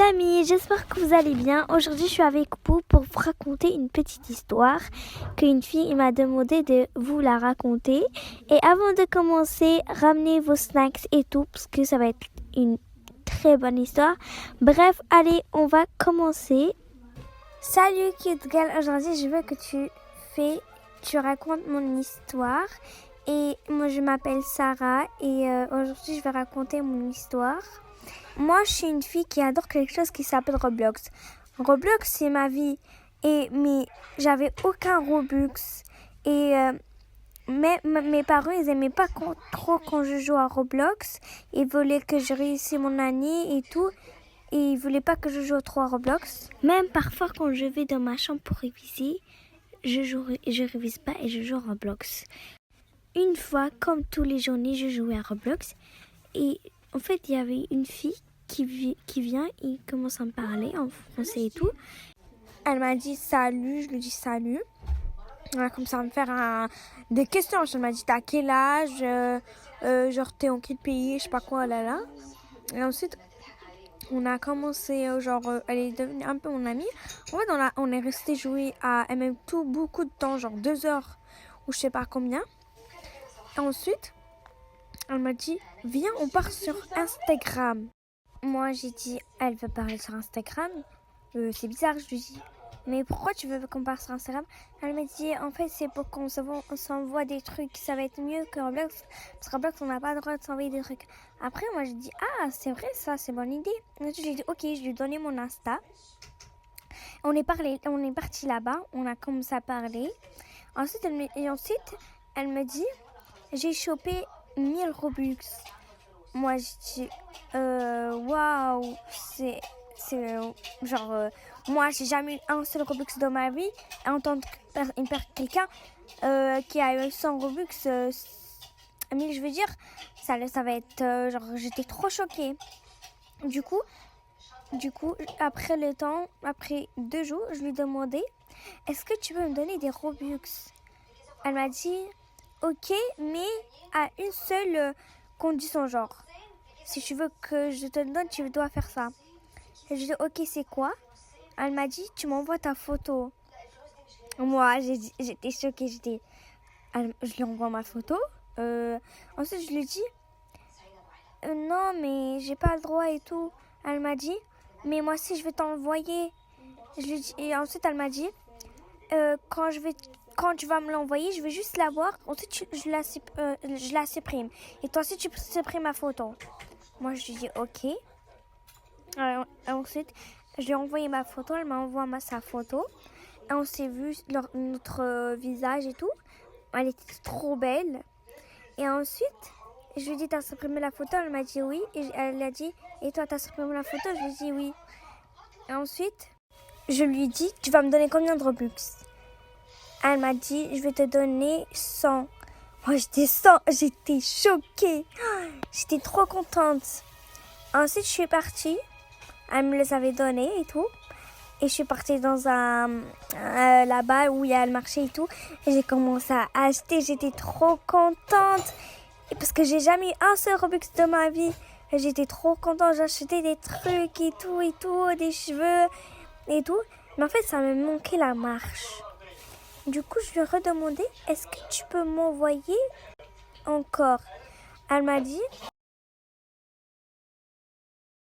amis, j'espère que vous allez bien. Aujourd'hui, je suis avec vous pour vous raconter une petite histoire qu'une fille m'a demandé de vous la raconter. Et avant de commencer, ramenez vos snacks et tout, parce que ça va être une très bonne histoire. Bref, allez, on va commencer. Salut cute girl, aujourd'hui je veux que tu racontes mon histoire. Et moi je m'appelle Sarah et aujourd'hui je vais raconter mon histoire. Moi je suis une fille qui adore quelque chose qui s'appelle Roblox. Roblox c'est ma vie mais j'avais aucun Robux et mes parents ils aimaient pas trop quand je joue à Roblox. Ils voulaient que je réussisse mon année et tout. Et ils voulaient pas que je joue trop à Roblox. Même parfois quand je vais dans ma chambre pour réviser, je révise pas et je joue à Roblox. Une fois, comme tous les journées, je jouais à Roblox. Et en fait, il y avait une fille qui vient et commence à me parler en français et tout. Elle m'a dit salut, je lui dis salut. Elle a commencé à me faire des questions. Elle m'a dit t'as quel âge, genre t'es en quel pays, je sais pas quoi, là. Et ensuite, on a commencé, elle est devenue un peu mon amie. En fait, on est resté jouer à MM2 beaucoup de temps, genre 2 heures ou je sais pas combien. Et ensuite, elle m'a dit, viens, on part sur Instagram. Moi, j'ai dit, elle veut parler sur Instagram. C'est bizarre, je lui dis, mais pourquoi tu veux qu'on parte sur Instagram? Elle m'a dit, en fait, c'est pour qu'on s'envoie des trucs. Ça va être mieux que Roblox. Parce que Roblox, on n'a pas le droit de s'envoyer des trucs. Après, moi, j'ai dit, ah, c'est vrai, ça, c'est bonne idée. Ensuite, j'ai dit, ok, je lui ai donné mon Insta. On est parti là-bas. On a commencé à parler. Ensuite, elle me dit, j'ai chopé 1000 Robux. Moi, je dis, waouh, c'est genre, moi, j'ai jamais eu un seul Robux dans ma vie. Et entendre quelqu'un qui a eu 100 Robux, 1000, je veux dire, ça va être, genre, j'étais trop choquée. Du coup, après 2 jours, je lui ai demandé, est-ce que tu peux me donner des Robux? Elle m'a dit, ok, mais à une seule condition, genre. Si tu veux que je te le donne, tu dois faire ça. Et je dis, ok, c'est quoi? Elle m'a dit, tu m'envoies ta photo. Moi, j'étais choquée. Je lui envoie ma photo. Ensuite, je lui dis, non, mais j'ai pas le droit et tout. Elle m'a dit, mais moi aussi, je vais t'envoyer. Et ensuite, elle m'a dit, quand tu vas me l'envoyer, je vais juste la voir. Ensuite, je la supprime. Et toi aussi, tu supprimes ma photo. Moi, je lui dis ok. Ensuite, je lui ai envoyé ma photo. Elle m'a envoyé sa photo. Et on s'est vu notre visage et tout. Elle était trop belle. Et ensuite, je lui ai dit, t'as supprimé la photo? Elle m'a dit oui. Et elle a dit, et toi, t'as supprimé la photo? Je lui ai dit oui. Et ensuite, je lui ai dit, tu vas me donner combien de Robux? Elle m'a dit, je vais te donner 100. Moi, j'étais choquée. J'étais trop contente. Ensuite, je suis partie. Elle me les avait donnés et tout. Et je suis partie dans là-bas où il y a le marché et tout. Et j'ai commencé à acheter. J'étais trop contente. Et parce que j'ai jamais eu un seul Robux de ma vie. Et j'étais trop contente. J'achetais des trucs et tout, des cheveux et tout. Mais en fait, ça me manquait la marche. Du coup, je lui ai redemandé, est-ce que tu peux m'envoyer encore? Elle m'a dit,